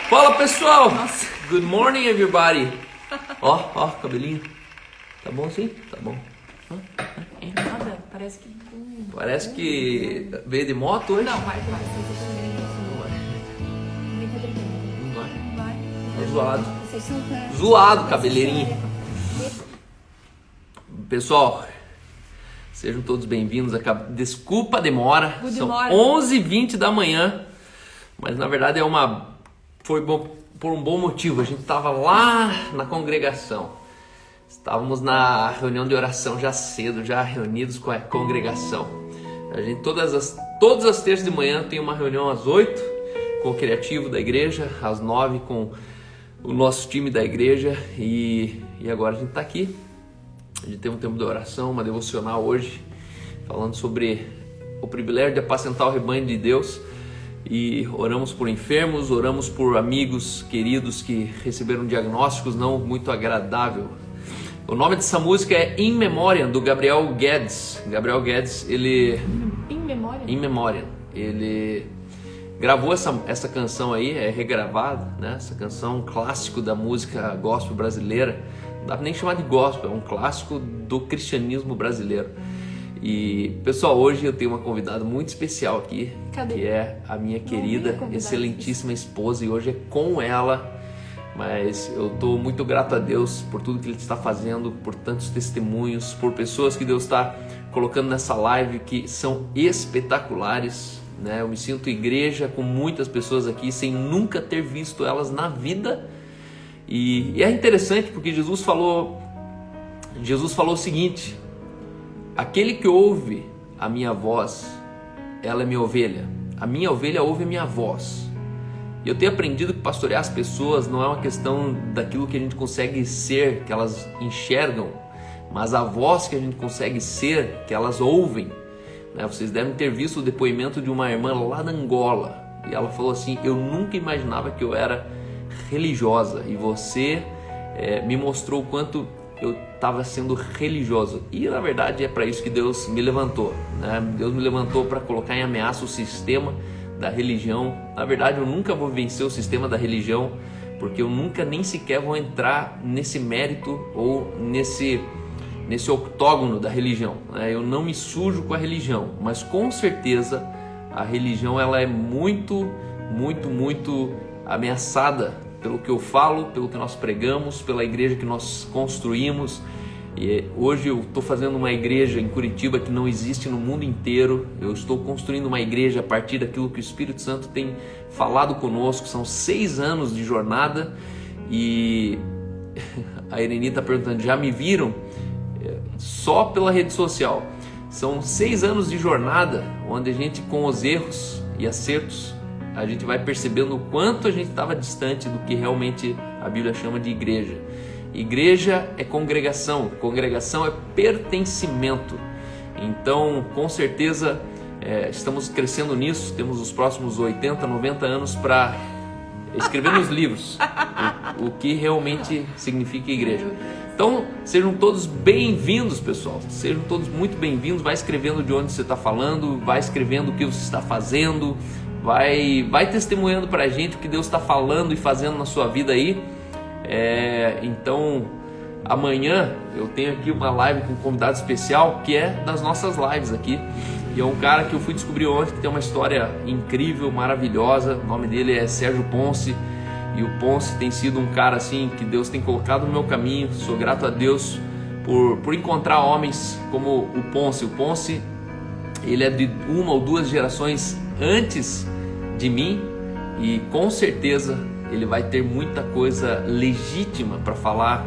Fala pessoal! Nossa. Good morning everybody! Ó, cabelinho. Tá bom assim? Tá bom. Nada, parece que... Parece que veio de moto hoje. Não, vai. Não vai. Não vai. Não vai. Tá zoado. Vocês são... Zoado, cabeleirinho. Pessoal, sejam todos bem-vindos. Desculpa a demora. Good São morning. 11h20 da manhã. Mas na verdade foi bom, por um bom motivo. A gente estava lá na congregação. Estávamos na reunião de oração já cedo, já reunidos com a congregação. A gente todas as terças de manhã tem uma reunião às 8 com o criativo da igreja, às 9 com o nosso time da igreja e agora a gente está aqui. A gente tem um tempo de oração, uma devocional hoje, falando sobre o privilégio de apacentar o rebanho de Deus. E oramos por enfermos, oramos por amigos queridos que receberam diagnósticos não muito agradáveis. O nome dessa música é In Memoriam, do Gabriel Guedes. Gabriel Guedes, ele... In memória? In Memoriam. Ele gravou essa canção aí, é regravada, né? Essa canção, um clássico da música gospel brasileira. Não dá pra nem chamar de gospel, é um clássico do cristianismo brasileiro. E, pessoal, hoje eu tenho uma convidada muito especial aqui. Cadê? Que é a minha querida, excelentíssima esposa, e hoje é com ela. Mas eu estou muito grato a Deus por tudo que Ele está fazendo, por tantos testemunhos, por pessoas que Deus está colocando nessa live que são espetaculares, né? Eu me sinto igreja com muitas pessoas aqui sem nunca ter visto elas na vida. E é interessante porque Jesus falou o seguinte: aquele que ouve a minha voz, ela é minha ovelha. A minha ovelha ouve a minha voz. E eu tenho aprendido que pastorear as pessoas não é uma questão daquilo que a gente consegue ser, que elas enxergam, mas a voz que a gente consegue ser, que elas ouvem, né? Vocês devem ter visto o depoimento de uma irmã lá na Angola. E ela falou assim: eu nunca imaginava que eu era religiosa. E você me mostrou o quanto eu estava sendo religioso. E na verdade é para isso que Deus me levantou, né? Deus me levantou para colocar em ameaça o sistema da religião. Na verdade eu nunca vou vencer o sistema da religião, porque eu nunca nem sequer vou entrar nesse mérito ou nesse octógono da religião, né? Eu não me sujo com a religião, mas com certeza a religião ela é muito ameaçada pelo que eu falo, pelo que nós pregamos, pela igreja que nós construímos. E hoje eu estou fazendo uma igreja em Curitiba que não existe no mundo inteiro. Eu estou construindo uma igreja a partir daquilo que o Espírito Santo tem falado conosco. São 6 anos de jornada. E a Irene está perguntando: já me viram? Só pela rede social. São 6 anos de jornada onde a gente, com os erros e acertos, a gente vai percebendo o quanto a gente estava distante do que realmente a Bíblia chama de igreja. Igreja é congregação, congregação é pertencimento. Então, com certeza, estamos crescendo nisso. Temos os próximos 80, 90 anos para escrever nos livros o que realmente significa igreja. Então, sejam todos bem-vindos, pessoal. Sejam todos muito bem-vindos. Vai escrevendo de onde você está falando, vai escrevendo o que você está fazendo, vai testemunhando para a gente o que Deus está falando e fazendo na sua vida aí. Então, amanhã eu tenho aqui uma live com um convidado especial que é das nossas lives aqui. E é um cara que eu fui descobrir ontem que tem uma história incrível, maravilhosa. O nome dele é Sérgio Ponce. E o Ponce tem sido um cara assim que Deus tem colocado no meu caminho. Sou grato a Deus por encontrar homens como o Ponce. O Ponce, ele é de 1 ou 2 gerações antes de mim e com certeza ele vai ter muita coisa legítima para falar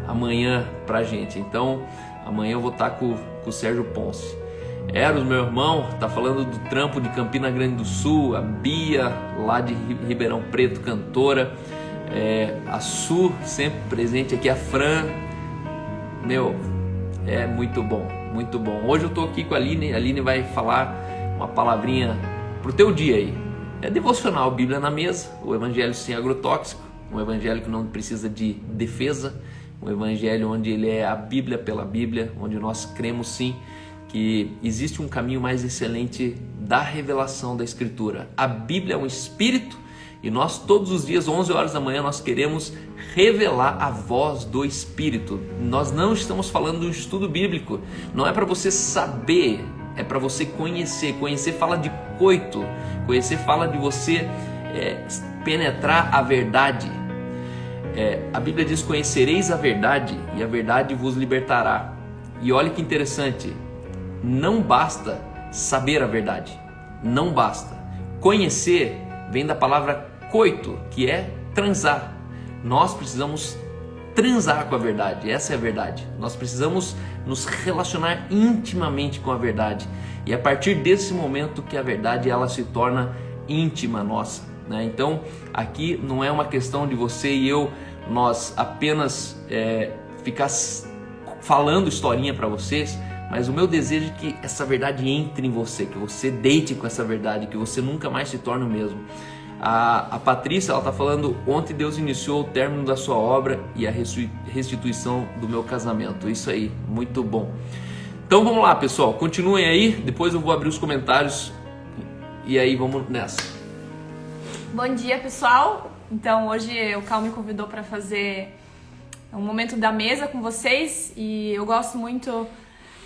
amanhã pra gente. Então amanhã eu vou estar com o Sérgio Ponce. Eros, meu irmão, tá falando do trampo de Campina Grande do Sul. A Bia, lá de Ribeirão Preto, cantora. A Su, sempre presente aqui. A Fran, meu, é muito bom, muito bom. Hoje eu tô aqui com a Aline. A Aline vai falar uma palavrinha pro teu dia aí. É devocional, Bíblia na mesa, o evangelho sem agrotóxico, um evangelho que não precisa de defesa, um evangelho onde ele é a Bíblia pela Bíblia, onde nós cremos sim que existe um caminho mais excelente da revelação da Escritura. A Bíblia é um espírito E nós todos os dias, 11 horas da manhã, nós queremos revelar a voz do Espírito. Nós não estamos falando de um estudo bíblico, não é para você saber, é para você conhecer. Conhecer fala de coito, conhecer fala de você penetrar a verdade. A Bíblia diz: conhecereis a verdade e a verdade vos libertará. E olha que interessante, não basta saber a verdade, não basta. Conhecer vem da palavra coito, que é transar. Nós precisamos transar com a verdade, essa é a verdade. Nós precisamos nos relacionar intimamente com a verdade. E é a partir desse momento que a verdade ela se torna íntima nossa, né? Então aqui não é uma questão de você e eu, nós apenas ficar falando historinha para vocês, mas o meu desejo é que essa verdade entre em você, que você deite com essa verdade, que você nunca mais se torne o mesmo. A Patrícia, ela está falando: ontem Deus iniciou o término da sua obra e a restituição do meu casamento. Isso aí, muito bom. Então vamos lá, pessoal, continuem aí, depois eu vou abrir os comentários e aí vamos nessa. Bom dia, pessoal. Então hoje o Cal me convidou para fazer um momento da mesa com vocês e eu gosto muito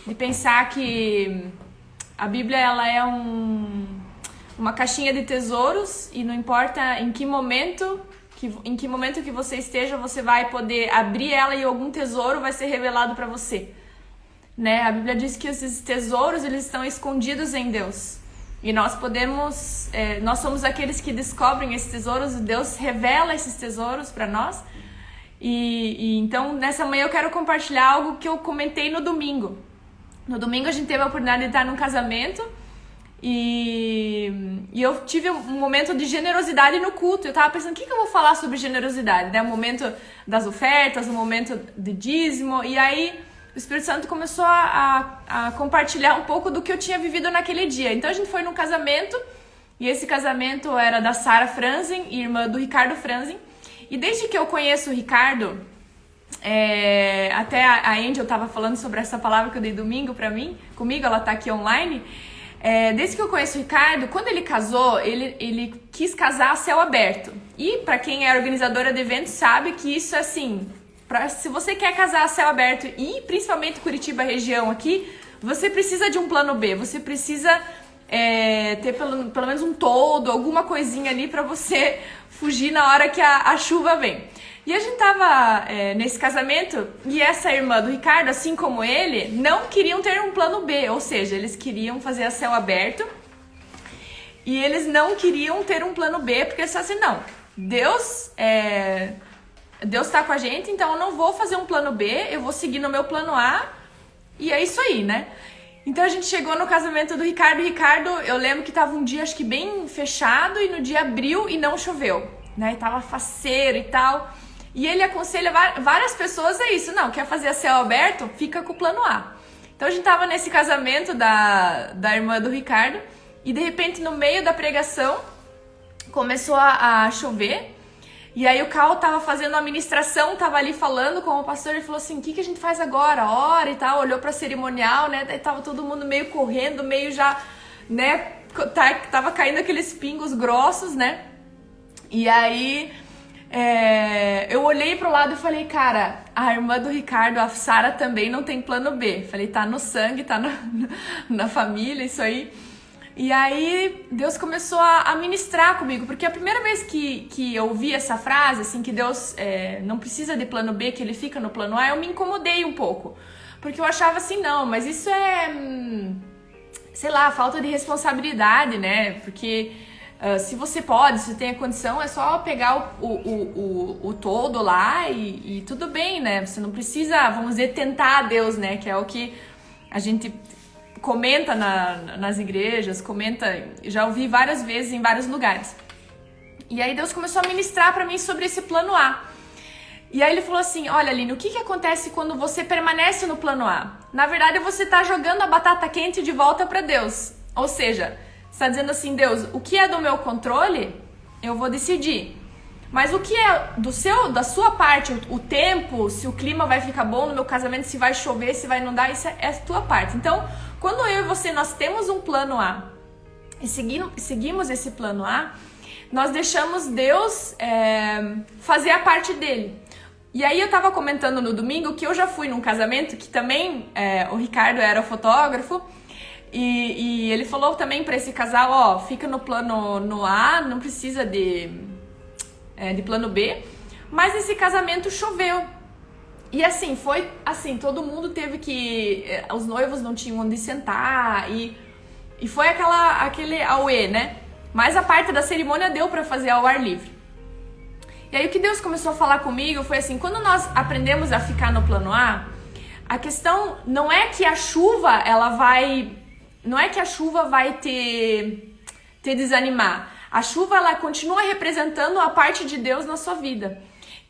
de pensar que a Bíblia ela é uma caixinha de tesouros e não importa em que momento que você esteja, você vai poder abrir ela e algum tesouro vai ser revelado para você, né? A Bíblia diz que esses tesouros eles estão escondidos em Deus e nós somos aqueles que descobrem esses tesouros e Deus revela esses tesouros para nós. E então nessa manhã eu quero compartilhar algo que eu comentei no domingo. No domingo a gente teve a oportunidade de estar num casamento e eu tive um momento de generosidade no culto. Eu tava pensando, o que eu vou falar sobre generosidade, né? O momento das ofertas, o momento de dízimo. E aí o Espírito Santo começou a compartilhar um pouco do que eu tinha vivido naquele dia. Então a gente foi num casamento e esse casamento era da Sara Franzen, irmã do Ricardo Franzen. E desde que eu conheço o Ricardo, até a Angel estava falando sobre essa palavra que eu dei domingo comigo, ela está aqui online. Desde que eu conheço o Ricardo, quando ele casou, ele quis casar a céu aberto. E para quem é organizadora de eventos sabe que isso é assim, se você quer casar a céu aberto e principalmente Curitiba região aqui, você precisa de um plano B, você precisa ter pelo menos um toldo, alguma coisinha ali para você fugir na hora que a chuva vem. E a gente tava nesse casamento e essa irmã do Ricardo, assim como ele, não queriam ter um plano B, ou seja, eles queriam fazer a céu aberto e eles não queriam ter um plano B, porque eles falaram assim, não, Deus tá com a gente, então eu não vou fazer um plano B, eu vou seguir no meu plano A e é isso aí, né? Então a gente chegou no casamento do Ricardo. Ricardo, eu lembro que tava um dia acho que bem fechado e no dia abriu e não choveu, né? E tava faceiro e tal. E ele aconselha várias pessoas a isso. Não, quer fazer a céu aberto? Fica com o plano A. Então a gente tava nesse casamento da irmã do Ricardo e de repente no meio da pregação começou a chover. E aí o Cal tava fazendo a ministração, tava ali falando com o pastor e falou assim, o que a gente faz agora? Ora e tal, olhou pra cerimonial, né? Daí tava todo mundo meio correndo, meio já, né? Tava caindo aqueles pingos grossos, né? E aí eu olhei pro lado e falei, cara, a irmã do Ricardo, a Sara também não tem plano B. Falei, tá no sangue, tá na família, isso aí. E aí Deus começou a ministrar comigo, porque a primeira vez que eu ouvi essa frase, assim, que Deus não precisa de plano B, que ele fica no plano A, eu me incomodei um pouco. Porque eu achava assim, não, mas isso sei lá, falta de responsabilidade, né? Porque se você pode, se tem a condição, é só pegar o todo lá e tudo bem, né? Você não precisa, vamos dizer, tentar a Deus, né? Que é o que a gente comenta nas igrejas, já ouvi várias vezes em vários lugares. E aí Deus começou a ministrar para mim sobre esse plano A. E aí ele falou assim, olha Aline, o que acontece quando você permanece no plano A? Na verdade você está jogando a batata quente de volta para Deus. Ou seja, você está dizendo assim, Deus, o que é do meu controle, eu vou decidir. Mas o que é da sua parte, o tempo, se o clima vai ficar bom no meu casamento, se vai chover, se vai inundar, isso é a tua parte. Então, quando eu e você, nós temos um plano A e seguimos esse plano A, nós deixamos Deus fazer a parte dele. E aí eu tava comentando no domingo que eu já fui num casamento que também o Ricardo era fotógrafo e ele falou também pra esse casal, ó, fica no plano no A, não precisa de plano B. Mas esse casamento choveu. E assim, foi assim, todo mundo teve que... Os noivos não tinham onde sentar e foi aquele auê, né? Mas a parte da cerimônia deu pra fazer ao ar livre. E aí o que Deus começou a falar comigo foi assim, quando nós aprendemos a ficar no plano A, a questão não é que a chuva, não é que a chuva vai te desanimar. A chuva, ela continua representando a parte de Deus na sua vida.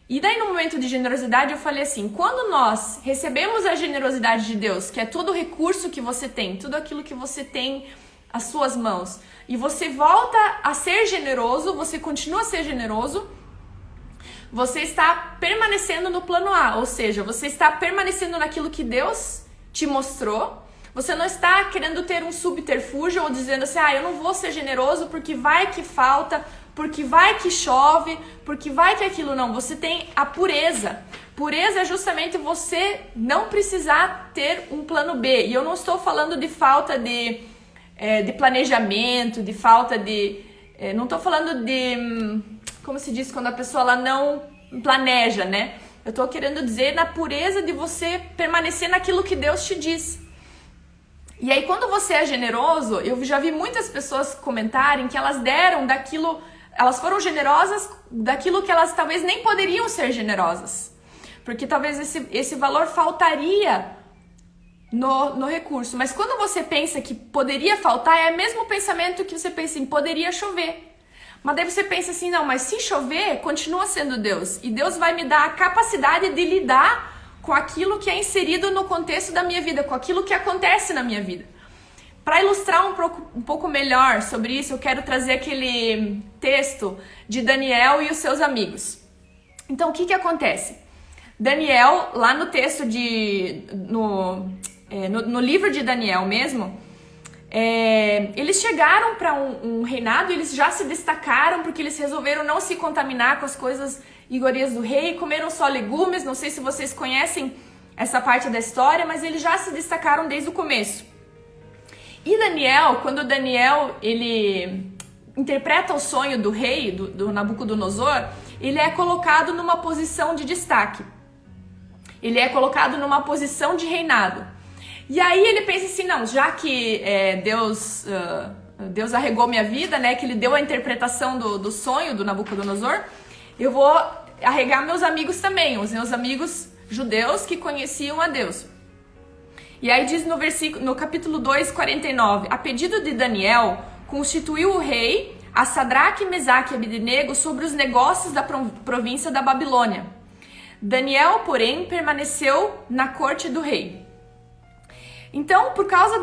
E daí no momento de generosidade eu falei assim, quando nós recebemos a generosidade de Deus, que é todo o recurso que você tem, tudo aquilo que você tem às suas mãos, e você volta a ser generoso, você continua a ser generoso, você está permanecendo no plano A, ou seja, você está permanecendo naquilo que Deus te mostrou. Você não está querendo ter um subterfúgio ou dizendo assim, eu não vou ser generoso porque vai que falta, porque vai que chove, porque vai que aquilo não. Você tem a pureza. Pureza é justamente você não precisar ter um plano B. E eu não estou falando de falta de planejamento, de falta de... não estou falando de... como se diz quando a pessoa ela não planeja, né? Eu estou querendo dizer na pureza de você permanecer naquilo que Deus te diz. E aí quando você é generoso, eu já vi muitas pessoas comentarem que elas deram daquilo, elas foram generosas daquilo que elas talvez nem poderiam ser generosas. Porque talvez esse valor faltaria no recurso. Mas quando você pensa que poderia faltar, é o mesmo pensamento que você pensa em poderia chover. Mas daí você pensa assim, não, mas se chover, continua sendo Deus. E Deus vai me dar a capacidade de lidar com aquilo que é inserido no contexto da minha vida, com aquilo que acontece na minha vida. Para ilustrar um pouco melhor sobre isso, eu quero trazer aquele texto de Daniel e os seus amigos. Então, o que acontece? Daniel, lá no texto no livro de Daniel mesmo, eles chegaram para um reinado, eles já se destacaram porque eles resolveram não se contaminar com as coisas iguarias do rei, comeram só legumes. Não sei se vocês conhecem essa parte da história, mas eles já se destacaram desde o começo. E Daniel, quando Daniel ele interpreta o sonho do rei, do Nabucodonosor, ele é colocado numa posição de destaque. Ele é colocado numa posição de reinado. E aí ele pensa assim, não, já que Deus arregou minha vida, né, que ele deu a interpretação do sonho do Nabucodonosor, eu vou arregar meus amigos também, os meus amigos judeus que conheciam a Deus. E aí diz no capítulo 2, 49, a pedido de Daniel, constituiu o rei a Sadraque, Mesaque e Abednego sobre os negócios da província da Babilônia. Daniel, porém, permaneceu na corte do rei. Então, por causa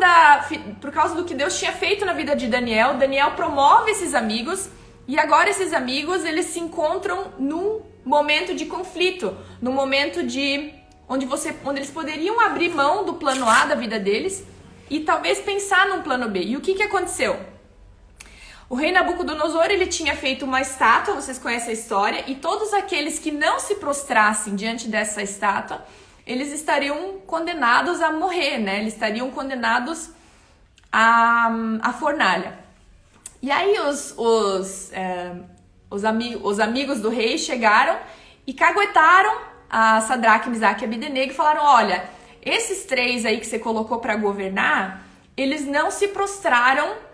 do que Deus tinha feito na vida de Daniel, Daniel promove esses amigos e agora esses amigos eles se encontram num momento de conflito, num momento onde eles poderiam abrir mão do plano A da vida deles e talvez pensar num plano B. E o que aconteceu? O rei Nabucodonosor ele tinha feito uma estátua, vocês conhecem a história, e todos aqueles que não se prostrassem diante dessa estátua, eles estariam condenados a morrer, né? Eles estariam condenados à fornalha. E aí os amigos do rei chegaram e caguetaram a Sadraque, Mesaque e Abednego e falaram, olha, esses três aí que você colocou para governar, eles não se prostraram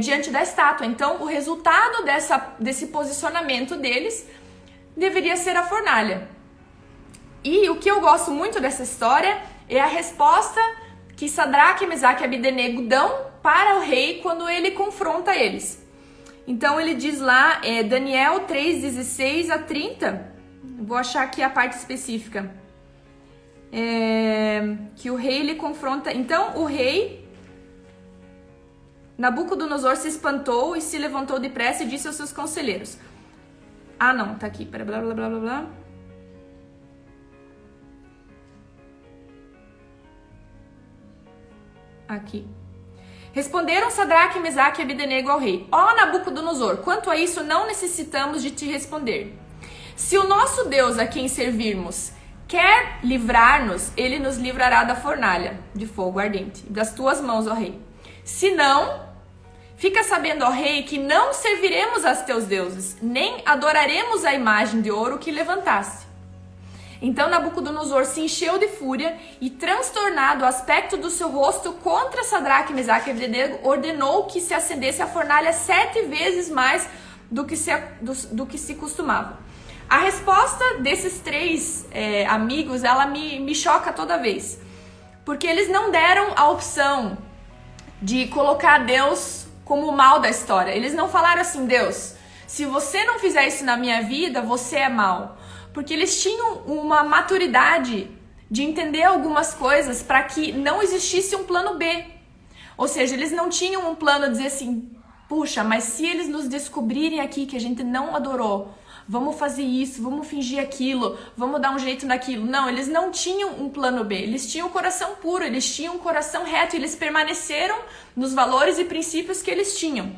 diante da estátua. Então, o resultado desse posicionamento deles deveria ser a fornalha. E o que eu gosto muito dessa história é a resposta que Sadraque, Mesaque e Abednego dão para o rei quando ele confronta eles. Então ele diz lá, Daniel 3, 16 a 30, vou achar aqui a parte específica, que o rei ele confronta. Então o rei Nabucodonosor se espantou e se levantou depressa e disse aos seus conselheiros. Ah não, tá aqui, blá blá blá blá blá. Aqui. Responderam Sadraque, Mesaque e Abdenego ao rei: Ó Nabucodonosor, quanto a isso não necessitamos de te responder. Se o nosso Deus a quem servirmos quer livrar-nos, ele nos livrará da fornalha de fogo ardente, das tuas mãos, ó rei. Se não, fica sabendo, ó rei, que não serviremos aos teus deuses, nem adoraremos a imagem de ouro que levantaste. Então Nabucodonosor se encheu de fúria e, transtornado o aspecto do seu rosto contra Sadraque, Mesaque e Abdenego, ordenou que se acendesse a fornalha 7 vezes mais do que se costumava. A resposta desses 3 amigos, ela me choca toda vez. Porque eles não deram a opção de colocar Deus como o mal da história. Eles não falaram assim: Deus, se você não fizer isso na minha vida, você é mal. Porque eles tinham uma maturidade de entender algumas coisas para que não existisse um plano B. Ou seja, eles não tinham um plano de dizer assim: puxa, mas se eles nos descobrirem aqui que a gente não adorou, vamos fazer isso, vamos fingir aquilo, vamos dar um jeito naquilo. Não, eles não tinham um plano B. Eles tinham um coração puro, eles tinham um coração reto, eles permaneceram nos valores e princípios que eles tinham.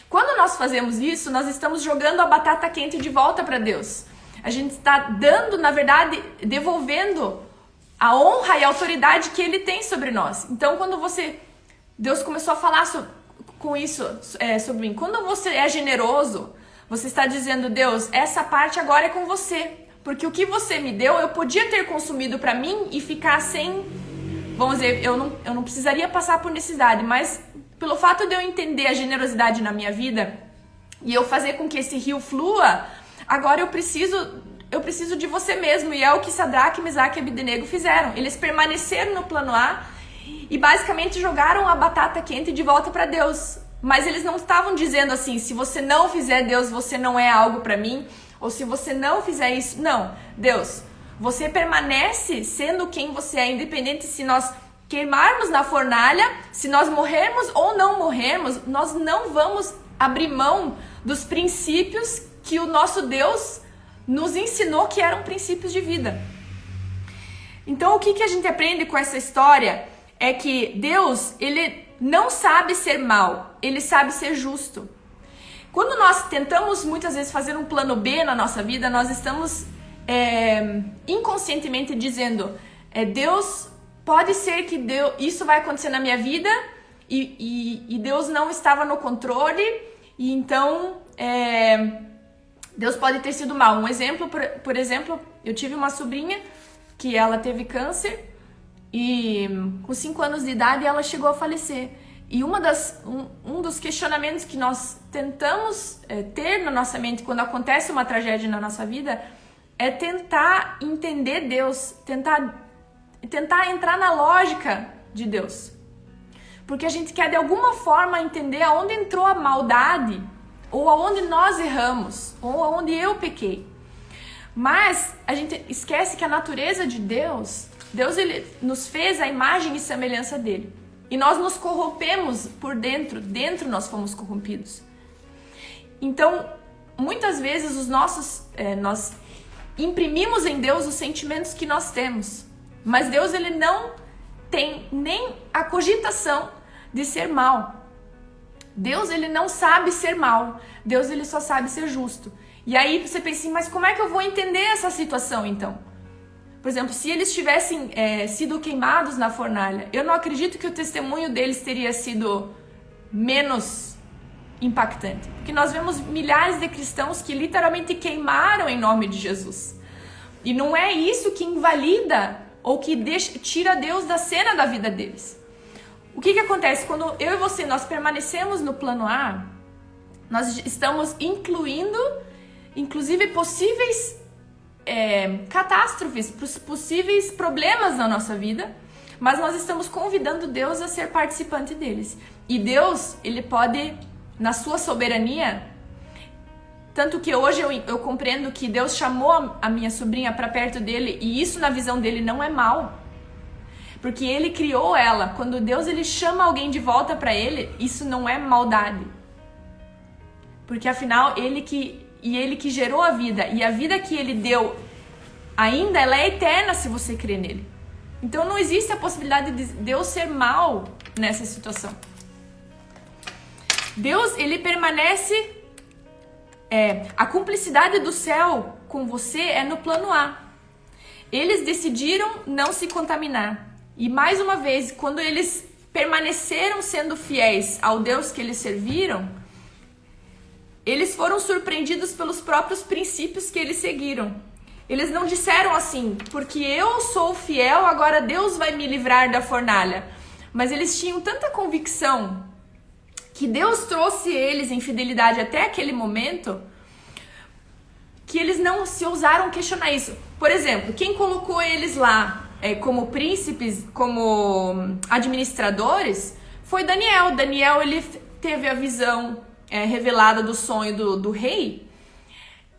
Quando nós fazemos isso, nós estamos jogando a batata quente de volta para Deus. A gente está dando, na verdade, devolvendo a honra e a autoridade que Ele tem sobre nós. Então, quando Deus começou a falar sobre mim. Quando você é generoso, você está dizendo: Deus, essa parte agora é com você. Porque o que você me deu, eu podia ter consumido para mim e ficar sem... Vamos dizer, eu não precisaria passar por necessidade, mas pelo fato de eu entender a generosidade na minha vida e eu fazer com que esse rio flua, agora eu preciso de você mesmo. E é o que Sadraque, Mesaque e Abdenego fizeram. Eles permaneceram no plano A e basicamente jogaram a batata quente de volta para Deus. Mas eles não estavam dizendo assim: se você não fizer, Deus, você não é algo para mim. Ou se você não fizer isso, não. Deus, você permanece sendo quem você é, independente se nós queimarmos na fornalha, se nós morrermos ou não morrermos, nós não vamos abrir mão dos princípios que o nosso Deus nos ensinou que eram princípios de vida. Então, o que a gente aprende com essa história é que Deus, Ele não sabe ser mal, Ele sabe ser justo. Quando nós tentamos muitas vezes fazer um plano B na nossa vida, nós estamos inconscientemente dizendo: Deus, pode ser que isso vai acontecer na minha vida e Deus não estava no controle, e então Deus pode ter sido mal. Um exemplo, por exemplo, eu tive uma sobrinha que ela teve câncer e com 5 anos de idade ela chegou a falecer. E um dos questionamentos que nós tentamos ter na nossa mente quando acontece uma tragédia na nossa vida é tentar entender Deus, tentar entrar na lógica de Deus. Porque a gente quer de alguma forma entender aonde entrou a maldade, ou aonde nós erramos, ou aonde eu pequei. Mas a gente esquece que a natureza de Deus, Ele nos fez a imagem e semelhança dele. E nós nos corrompemos por dentro nós fomos corrompidos. Então, muitas vezes nós imprimimos em Deus os sentimentos que nós temos. Mas Deus, Ele não tem nem a cogitação de ser mal. Deus, Ele não sabe ser mal. Deus, Ele só sabe ser justo. E aí você pensa assim: mas como é que eu vou entender essa situação então? Por exemplo, se eles tivessem sido queimados na fornalha, eu não acredito que o testemunho deles teria sido menos impactante. Porque nós vemos milhares de cristãos que literalmente queimaram em nome de Jesus. E não é isso que invalida ou que tira Deus da cena da vida deles. O que acontece? Quando eu e você, nós permanecemos no plano A, nós estamos incluindo, inclusive, possíveis catástrofes, possíveis problemas na nossa vida, mas nós estamos convidando Deus a ser participante deles. E Deus, Ele pode, na sua soberania, tanto que hoje eu compreendo que Deus chamou a minha sobrinha para perto dele, e isso na visão dele não é mal, porque Ele criou ela. Quando Deus, Ele chama alguém de volta para Ele, isso não é maldade, porque afinal Ele que gerou a vida, e a vida que Ele deu ainda, ela é eterna se você crer nele. Então não existe a possibilidade de Deus ser mal nessa situação. Deus, ele permanece... a cumplicidade do céu com você é no plano A. Eles decidiram não se contaminar. E mais uma vez, quando eles permaneceram sendo fiéis ao Deus que eles serviram, eles foram surpreendidos pelos próprios princípios que eles seguiram. Eles não disseram assim, porque eu sou fiel, agora Deus vai me livrar da fornalha. Mas eles tinham tanta convicção que Deus trouxe eles em fidelidade até aquele momento, que eles não se ousaram questionar isso. Por exemplo, quem colocou eles lá como príncipes, como administradores, foi Daniel. Daniel, ele teve a visão revelada do sonho do rei,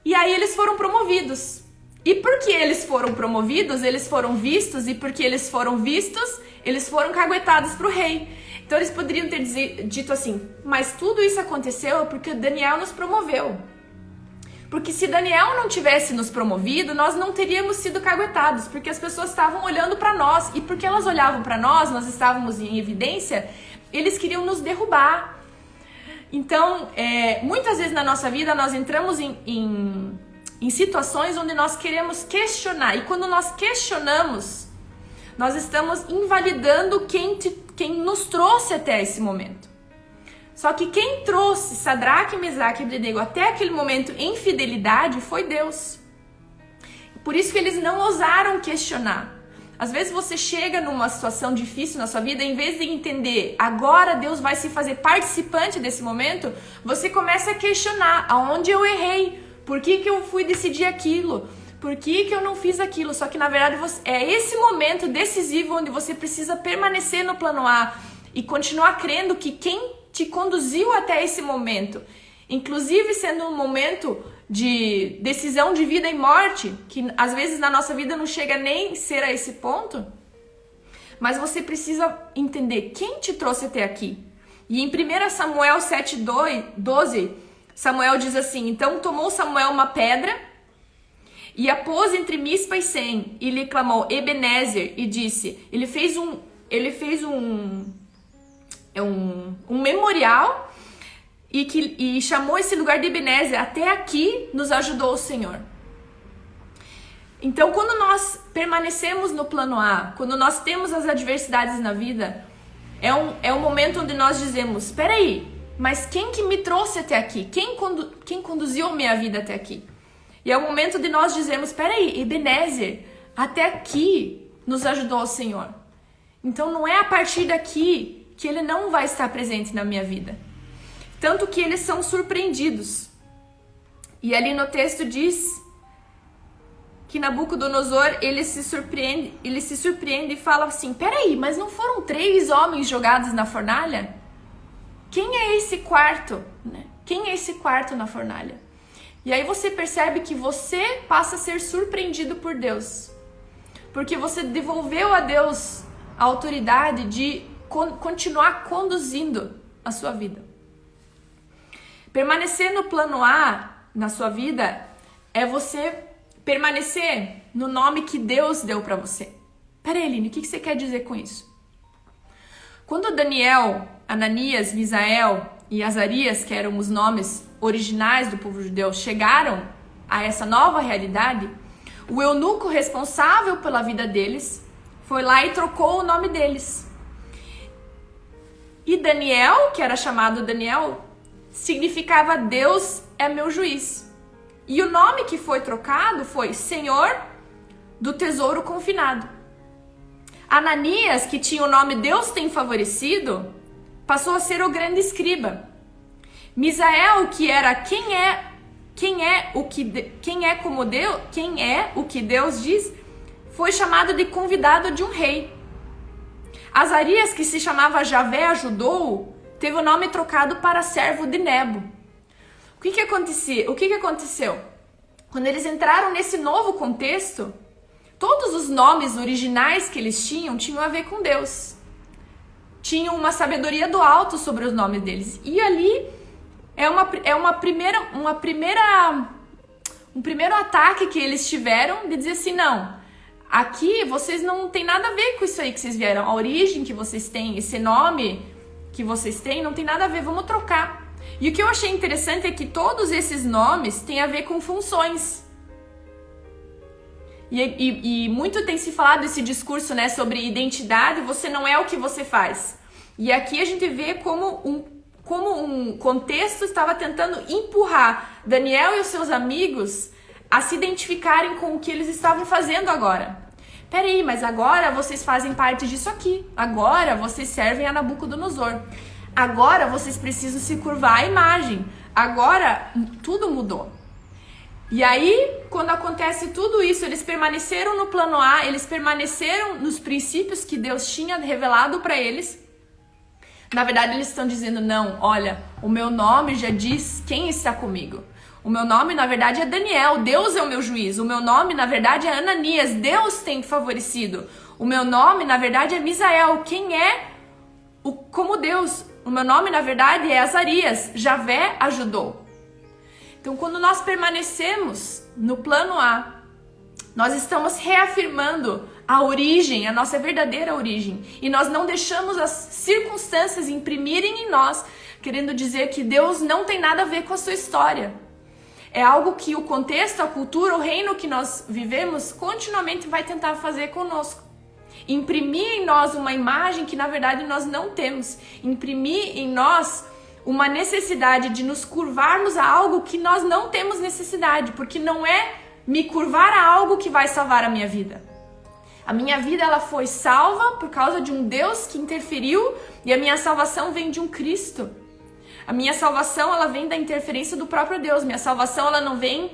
e aí eles foram promovidos. E porque eles foram promovidos, eles foram vistos, e porque eles foram vistos, eles foram caguetados para o rei. Então eles poderiam ter dito assim, mas tudo isso aconteceu porque Daniel nos promoveu. Porque se Daniel não tivesse nos promovido, nós não teríamos sido caguetados, porque as pessoas estavam olhando para nós, e porque elas olhavam para nós, nós estávamos em evidência, eles queriam nos derrubar. Então, muitas vezes na nossa vida nós entramos em situações onde nós queremos questionar, e quando nós questionamos, nós estamos invalidando quem nos trouxe até esse momento. Só que quem trouxe Sadraque, Mesaque e Abdenego até aquele momento em fidelidade foi Deus. Por isso que eles não ousaram questionar. Às vezes você chega numa situação difícil na sua vida, em vez de entender, agora Deus vai se fazer participante desse momento, você começa a questionar, aonde eu errei? Por que eu fui decidir aquilo? Por que eu não fiz aquilo? Só que na verdade é esse momento decisivo onde você precisa permanecer no plano A e continuar crendo que quem te conduziu até esse momento, inclusive sendo um momento de decisão de vida e morte, que às vezes na nossa vida não chega nem ser a esse ponto, mas você precisa entender quem te trouxe até aqui. E em 1 Samuel 7:12, Samuel diz assim, então tomou Samuel uma pedra e a pôs entre Mispa e Sem, e lhe clamou Ebenezer, e disse, ele fez um memorial e chamou esse lugar de Ebenezer, até aqui nos ajudou o Senhor. Então, quando nós permanecemos no plano A, quando nós temos as adversidades na vida, é um momento onde nós dizemos, espera aí, mas quem que me trouxe até aqui? Quem conduziu a minha vida até aqui? E é o momento de nós dizermos, espera aí, Ebenezer, até aqui nos ajudou o Senhor. Então, não é a partir daqui que ele não vai estar presente na minha vida. Tanto que eles são surpreendidos. E ali no texto diz que Nabucodonosor, ele se surpreende e fala assim, peraí, mas não foram 3 homens jogados na fornalha? Quem é esse quarto? Quem é esse quarto na fornalha? E aí você percebe que você passa a ser surpreendido por Deus. Porque você devolveu a Deus a autoridade de continuar conduzindo a sua vida. Permanecer no plano A na sua vida é você permanecer no nome que Deus deu para você. Peraí, Eline, o que você quer dizer com isso? Quando Daniel, Ananias, Misael e Azarias, que eram os nomes originais do povo judeu, chegaram a essa nova realidade, o eunuco responsável pela vida deles foi lá e trocou o nome deles. E Daniel, que era chamado Daniel, significava Deus é meu juiz. E o nome que foi trocado foi Senhor do Tesouro Confinado. Ananias, que tinha o nome Deus tem favorecido, passou a ser o grande escriba. Misael, que era quem é o que Deus diz, foi chamado de convidado de um rei. Azarias, que se chamava Javé ajudou, teve o nome trocado para servo de Nebo. O que aconteceu? Quando eles entraram nesse novo contexto, todos os nomes originais que eles tinham a ver com Deus. Tinham uma sabedoria do alto sobre os nomes deles. E ali um primeiro ataque que eles tiveram de dizer assim, não, aqui vocês não tem nada a ver com isso aí que vocês vieram. A origem que vocês têm, esse nome que vocês têm, não tem nada a ver, vamos trocar. E o que eu achei interessante é que todos esses nomes têm a ver com funções. E muito tem se falado esse discurso, né, sobre identidade, você não é o que você faz. E aqui a gente vê como um contexto estava tentando empurrar Daniel e os seus amigos a se identificarem com o que eles estavam fazendo agora. Peraí, mas agora vocês fazem parte disso aqui. Agora vocês servem a Nabucodonosor. Agora vocês precisam se curvar à imagem. Agora tudo mudou. E aí, quando acontece tudo isso, eles permaneceram no plano A, eles permaneceram nos princípios que Deus tinha revelado para eles. Na verdade, eles estão dizendo, não, olha, o meu nome já diz quem está comigo. O meu nome, na verdade, é Daniel, Deus é o meu juiz. O meu nome, na verdade, é Ananias, Deus tem favorecido. O meu nome, na verdade, é Misael, quem é como Deus. O meu nome, na verdade, é Azarias, Javé ajudou. Então, quando nós permanecemos no plano A, nós estamos reafirmando a origem, a nossa verdadeira origem. E nós não deixamos as circunstâncias imprimirem em nós, querendo dizer que Deus não tem nada a ver com a sua história. É algo que o contexto, a cultura, o reino que nós vivemos continuamente vai tentar fazer conosco. Imprimir em nós uma imagem que na verdade nós não temos. Imprimir em nós uma necessidade de nos curvarmos a algo que nós não temos necessidade, porque não é me curvar a algo que vai salvar a minha vida. A minha vida ela foi salva por causa de um Deus que interferiu e a minha salvação vem de um Cristo. A minha salvação ela vem da interferência do próprio Deus. Minha salvação ela não vem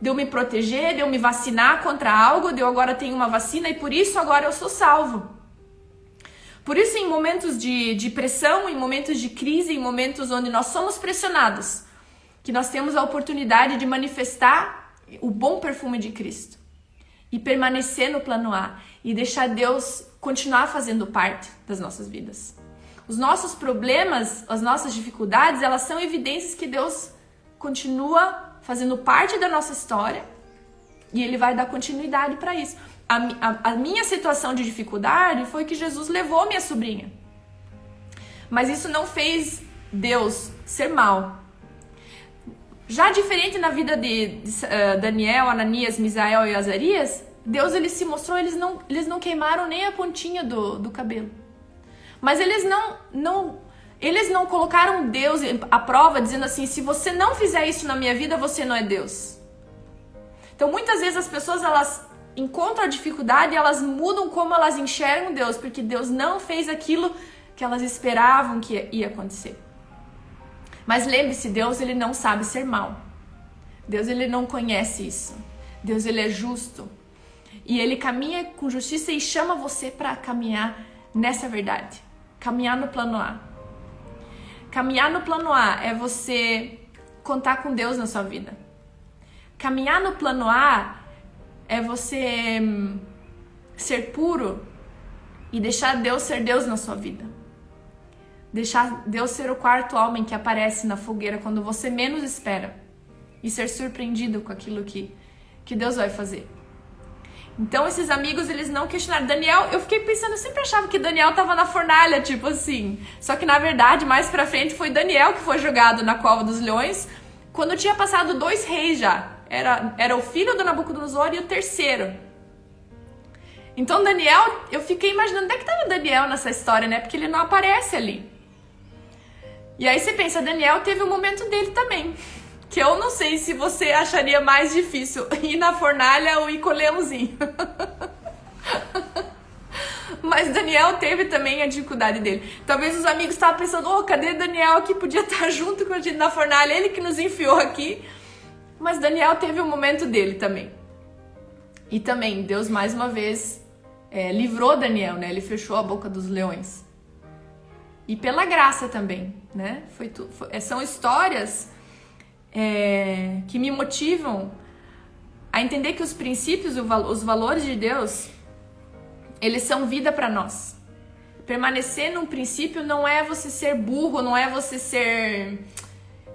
de eu me proteger, de eu me vacinar contra algo, de eu agora tenho uma vacina e por isso agora eu sou salvo. Por isso, em momentos de pressão, em momentos de crise, em momentos onde nós somos pressionados, que nós temos a oportunidade de manifestar o bom perfume de Cristo e permanecer no plano A e deixar Deus continuar fazendo parte das nossas vidas. Os nossos problemas, as nossas dificuldades, elas são evidências que Deus continua fazendo parte da nossa história e Ele vai dar continuidade para isso. A minha situação de dificuldade foi que Jesus levou minha sobrinha. Mas isso não fez Deus ser mal. Já diferente na vida de Daniel, Ananias, Misael e Azarias, Deus ele se mostrou, eles não queimaram nem a pontinha do cabelo. Mas eles não colocaram Deus à prova dizendo assim, se você não fizer isso na minha vida, você não é Deus. Então muitas vezes as pessoas elas encontram a dificuldade e elas mudam como elas enxergam Deus, porque Deus não fez aquilo que elas esperavam que ia acontecer. Mas lembre-se, Deus ele não sabe ser mal. Deus ele não conhece isso. Deus ele é justo. E ele caminha com justiça e chama você para caminhar nessa verdade. Caminhar no plano A. Caminhar no plano A é você contar com Deus na sua vida. Caminhar no plano A é você ser puro e deixar Deus ser Deus na sua vida. Deixar Deus ser o quarto homem que aparece na fogueira quando você menos espera. E ser surpreendido com aquilo que Deus vai fazer. Então esses amigos, eles não questionaram. Daniel, eu fiquei pensando, eu sempre achava que Daniel estava na fornalha, tipo assim. Só que na verdade, mais pra frente, foi Daniel que foi jogado na cova dos leões, quando tinha passado 2 reis já. Era o filho do Nabucodonosor e o terceiro. Então Daniel, eu fiquei imaginando, onde é que estava Daniel nessa história, né? Porque ele não aparece ali. E aí você pensa, Daniel teve um momento dele também. Que eu não sei se você acharia mais difícil ir na fornalha ou ir com o leãozinho. Mas Daniel teve também a dificuldade dele. Talvez os amigos estavam pensando, cadê Daniel que podia estar junto com a gente na fornalha? Ele que nos enfiou aqui. Mas Daniel teve o momento dele também. E também, Deus mais uma vez livrou Daniel, né? Ele fechou a boca dos leões. E pela graça também, né? São histórias que me motivam a entender que os princípios, os valores de Deus, eles são vida para nós. Permanecer num princípio não é você ser burro, não é você ser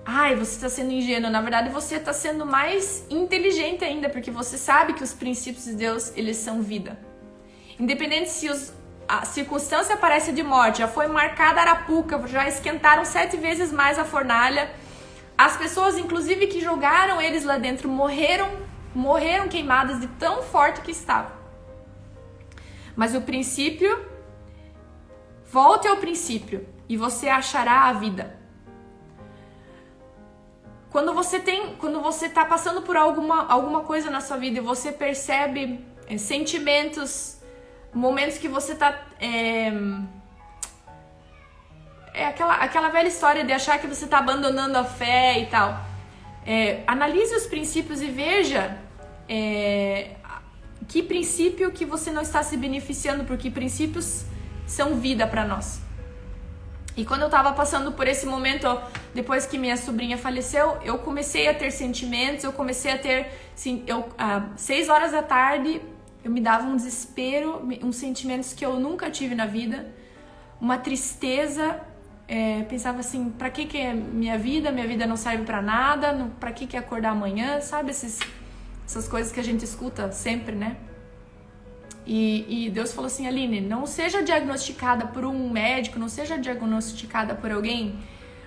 ai, você está sendo ingênuo. Na verdade, você está sendo mais inteligente ainda, porque você sabe que os princípios de Deus, eles são vida. Independente se a circunstância parece de morte, já foi marcada a arapuca, já esquentaram 7 vezes mais a fornalha. As pessoas, inclusive, que jogaram eles lá dentro, morreram queimadas de tão forte que estava. Mas o princípio, volte ao princípio e você achará a vida. Quando você está passando por alguma coisa na sua vida e você percebe sentimentos, momentos que você está... aquela velha história de achar que você está abandonando a fé e tal. Analise os princípios e veja que princípio que você não está se beneficiando, porque princípios são vida para nós. E quando eu estava passando por esse momento, depois que minha sobrinha faleceu, eu comecei a ter sentimentos, eu comecei a ter... Assim, 6 horas da tarde, eu me dava um desespero, uns sentimentos que eu nunca tive na vida, uma tristeza, pensava assim, pra que é minha vida? Minha vida não serve pra nada, pra que acordar amanhã? Sabe essas coisas que a gente escuta sempre, né? E Deus falou assim, Aline, não seja diagnosticada por um médico, não seja diagnosticada por alguém,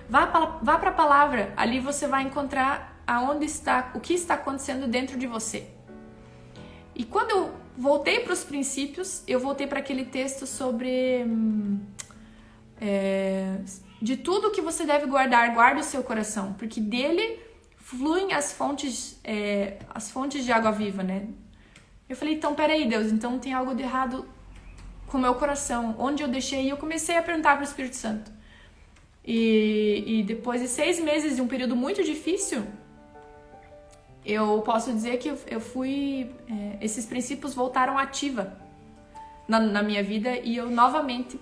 vá para a palavra, ali você vai encontrar o que está acontecendo dentro de você. E quando eu voltei para os princípios, eu voltei para aquele texto sobre de tudo que você deve guardar, guarde o seu coração, porque dele fluem as fontes de água viva, né? Eu falei, então, peraí, Deus, então tem algo de errado com o meu coração. Onde eu deixei? E eu comecei a perguntar para o Espírito Santo. E depois de 6 meses de um período muito difícil, eu posso dizer que esses princípios voltaram ativa na minha vida. E eu, novamente,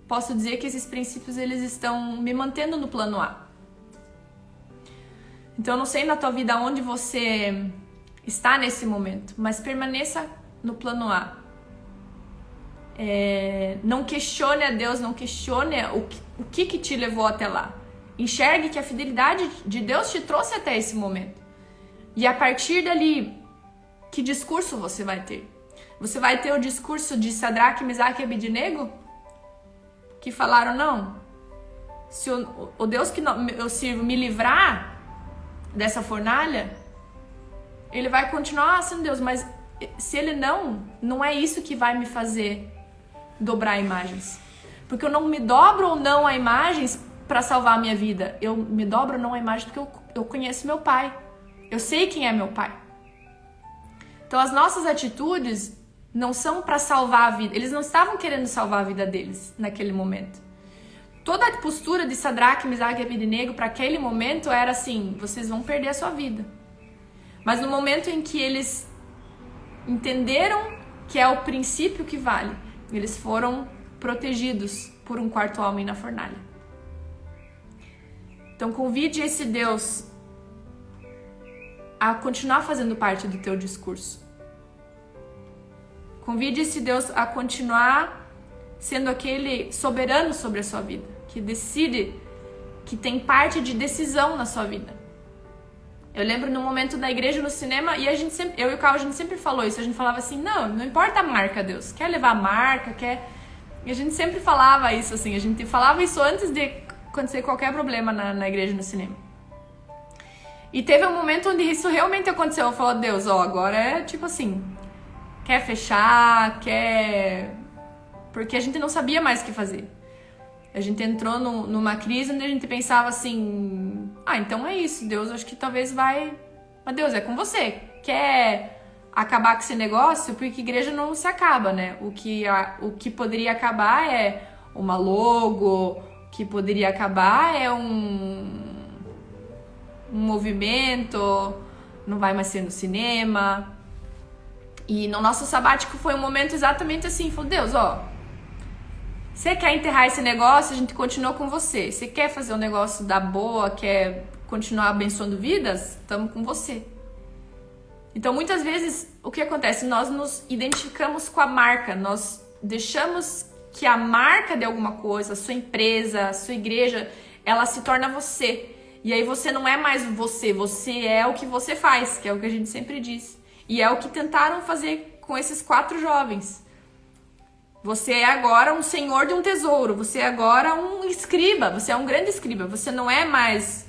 posso dizer que esses princípios, eles estão me mantendo no plano A. Então, eu não sei na tua vida onde você... está nesse momento, mas permaneça no plano A. Não questione a Deus, não questione o que te levou até lá. Enxergue que a fidelidade de Deus te trouxe até esse momento. E a partir dali, que discurso você vai ter? Você vai ter o discurso de Sadraque, Mesaque e Abednego? Que falaram, não, se o Deus que eu sirvo me livrar dessa fornalha, ele vai continuar sendo Deus, mas se ele não é isso que vai me fazer dobrar imagens. Porque eu não me dobro ou não a imagens para salvar a minha vida. Eu me dobro ou não a imagem porque eu conheço meu pai. Eu sei quem é meu pai. Então as nossas atitudes não são para salvar a vida. Eles não estavam querendo salvar a vida deles naquele momento. Toda a postura de Sadraque, Mesaque e Abednego para aquele momento era assim, vocês vão perder a sua vida. Mas no momento em que eles entenderam que é o princípio que vale, eles foram protegidos por um quarto homem na fornalha. Então convide esse Deus a continuar fazendo parte do teu discurso. Convide esse Deus a continuar sendo aquele soberano sobre a sua vida, que decide, que tem parte de decisão na sua vida. Eu lembro no momento da igreja no cinema, e eu e o Carl, a gente sempre falou isso, a gente falava assim, não importa a marca, Deus, quer levar a marca, quer... E a gente sempre falava isso, assim, a gente falava isso antes de acontecer qualquer problema na igreja no cinema. E teve um momento onde isso realmente aconteceu, eu falei, Deus, agora é tipo assim, quer fechar, quer... Porque a gente não sabia mais o que fazer. A gente entrou numa crise onde a gente pensava assim, então é isso, Deus, acho que talvez vai... Mas Deus, é com você. Quer acabar com esse negócio? Porque igreja não se acaba, né? O que poderia acabar é uma logo, o que poderia acabar é um movimento, não vai mais ser no cinema. E no nosso sabático foi um momento exatamente assim, falou, Deus, você quer enterrar esse negócio, a gente continua com você. Você quer fazer um negócio da boa, quer continuar abençoando vidas? Estamos com você. Então, muitas vezes, o que acontece? Nós nos identificamos com a marca. Nós deixamos que a marca de alguma coisa, a sua empresa, a sua igreja, ela se torna você. E aí você não é mais você, você é o que você faz, que é o que a gente sempre diz. E é o que tentaram fazer com esses 4 jovens. Você é agora um senhor de um tesouro, você é agora um escriba, você é um grande escriba. Você não é mais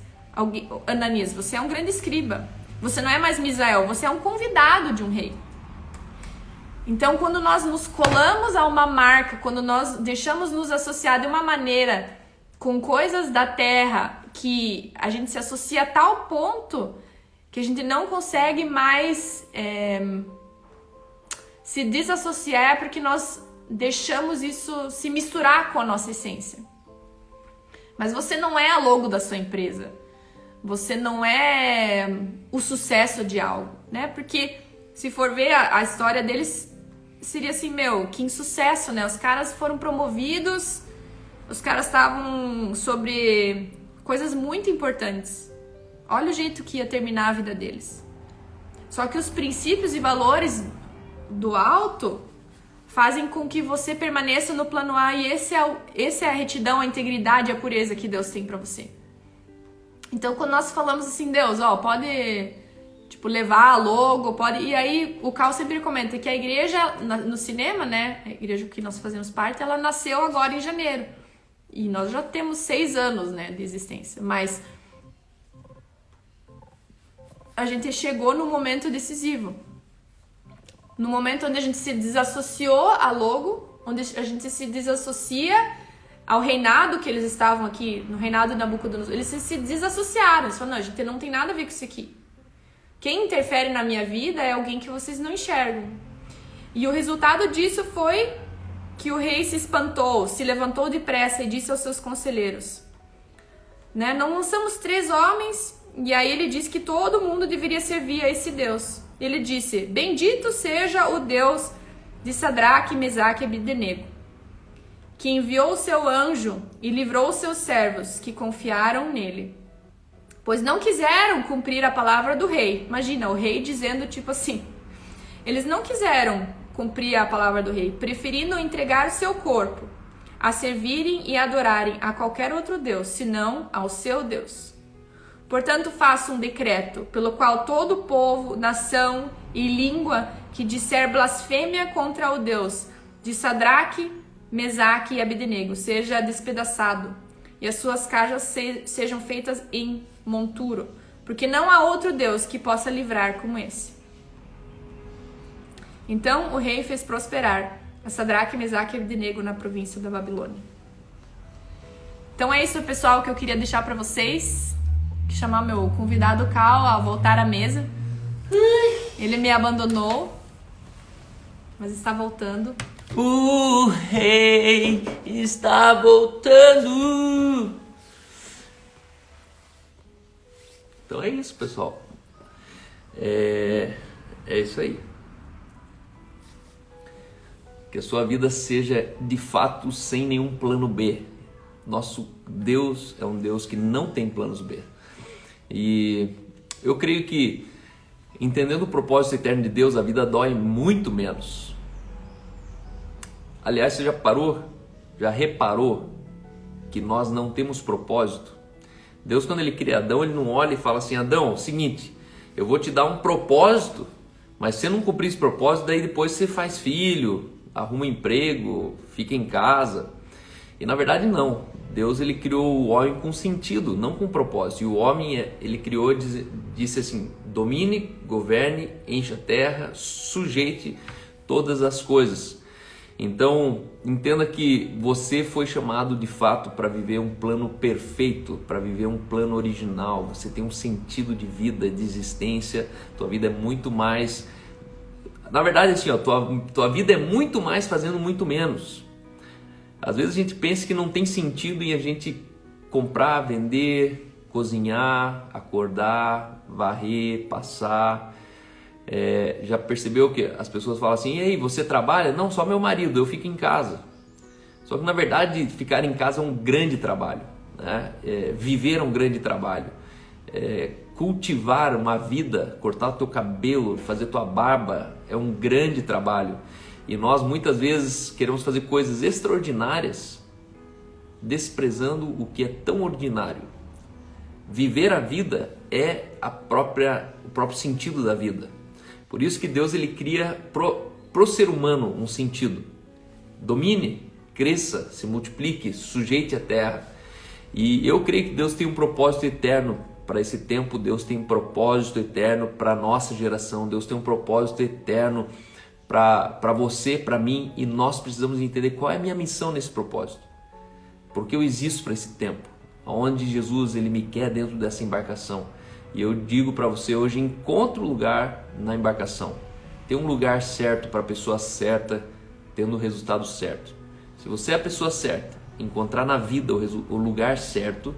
Ananias, você é um grande escriba. Você não é mais Misael, você é um convidado de um rei. Então, quando nós nos colamos a uma marca, quando nós deixamos nos associar de uma maneira com coisas da terra, que a gente se associa a tal ponto que a gente não consegue mais se desassociar, porque nós deixamos isso se misturar com a nossa essência. Mas você não é a logo da sua empresa. Você não é o sucesso de algo, né? Porque se for ver a história deles, seria assim, que insucesso, né? Os caras foram promovidos, os caras estavam sobre coisas muito importantes. Olha o jeito que ia terminar a vida deles. Só que os princípios e valores do alto fazem com que você permaneça no plano A, e esse é a retidão, a integridade, a pureza que Deus tem pra você. Então, quando nós falamos assim, Deus, pode levar a logo, pode... E aí, o Cal sempre comenta que a igreja, no cinema, né, a igreja que nós fazemos parte, ela nasceu agora em janeiro. E nós já temos 6 anos, né, de existência. Mas a gente chegou no momento decisivo. No momento onde a gente se desassociou a logo, onde a gente se desassocia ao reinado que eles estavam aqui, no reinado de Nabucodonosor. Eles se desassociaram. Eles falaram, não, a gente não tem nada a ver com isso aqui. Quem interfere na minha vida é alguém que vocês não enxergam. E o resultado disso foi que o rei se espantou, se levantou depressa e disse aos seus conselheiros, né, não somos 3 homens? E aí ele disse que todo mundo deveria servir a esse Deus. Ele disse, bendito seja o Deus de Sadraque, Mesaque e Abdenego, que enviou o seu anjo e livrou os seus servos que confiaram nele, pois não quiseram cumprir a palavra do rei. Imagina, o rei dizendo tipo assim, eles não quiseram cumprir a palavra do rei, preferindo entregar seu corpo a servirem e adorarem a qualquer outro Deus, senão ao seu Deus. Portanto, faço um decreto, pelo qual todo povo, nação e língua que disser blasfêmia contra o Deus de Sadraque, Mesaque e Abdenego seja despedaçado, e as suas cajas sejam feitas em monturo, porque não há outro Deus que possa livrar como esse. Então o rei fez prosperar a Sadraque, Mesaque e Abdenego na província da Babilônia. Então é isso, pessoal, que eu queria deixar para vocês. Chamar meu convidado Cal a voltar à mesa. Ele me abandonou, mas está voltando. O rei está voltando. Então é isso, pessoal. É isso aí. Que a sua vida seja de fato sem nenhum plano B. Nosso Deus é um Deus que não tem planos B. E eu creio que, entendendo o propósito eterno de Deus, a vida dói muito menos. Aliás, você já reparou que nós não temos propósito? Deus, quando ele cria Adão, ele não olha e fala assim, Adão, é o seguinte, eu vou te dar um propósito, mas se você não cumprir esse propósito, daí depois você faz filho, arruma um emprego, fica em casa. E na verdade não. Deus, ele criou o homem com sentido, não com propósito. E o homem, ele criou, disse assim, domine, governe, encha a terra, sujeite todas as coisas. Então, entenda que você foi chamado de fato para viver um plano perfeito, para viver um plano original. Você tem um sentido de vida, de existência. Tua vida é muito mais... Na verdade, assim, tua vida é muito mais fazendo muito menos. Às vezes a gente pensa que não tem sentido em a gente comprar, vender, cozinhar, acordar, varrer, passar. Já percebeu que as pessoas falam assim, e aí, você trabalha? Não, só meu marido, eu fico em casa. Só que na verdade ficar em casa é um grande trabalho, né? Viver é um grande trabalho. Cultivar uma vida, cortar teu cabelo, fazer tua barba é um grande trabalho. E nós muitas vezes queremos fazer coisas extraordinárias, desprezando o que é tão ordinário. Viver a vida é o próprio sentido da vida. Por isso que Deus ele cria pro ser humano um sentido. Domine, cresça, se multiplique, sujeite a terra. E eu creio que Deus tem um propósito eterno para esse tempo. Deus tem um propósito eterno para a nossa geração. Deus tem um propósito eterno para você, para mim. E nós precisamos entender qual é a minha missão nesse propósito. Porque eu existo para esse tempo. Onde Jesus ele me quer dentro dessa embarcação. E eu digo para você hoje, encontre um lugar na embarcação. Tem um lugar certo para a pessoa certa, tendo o resultado certo. Se você é a pessoa certa, encontrar na vida o lugar certo,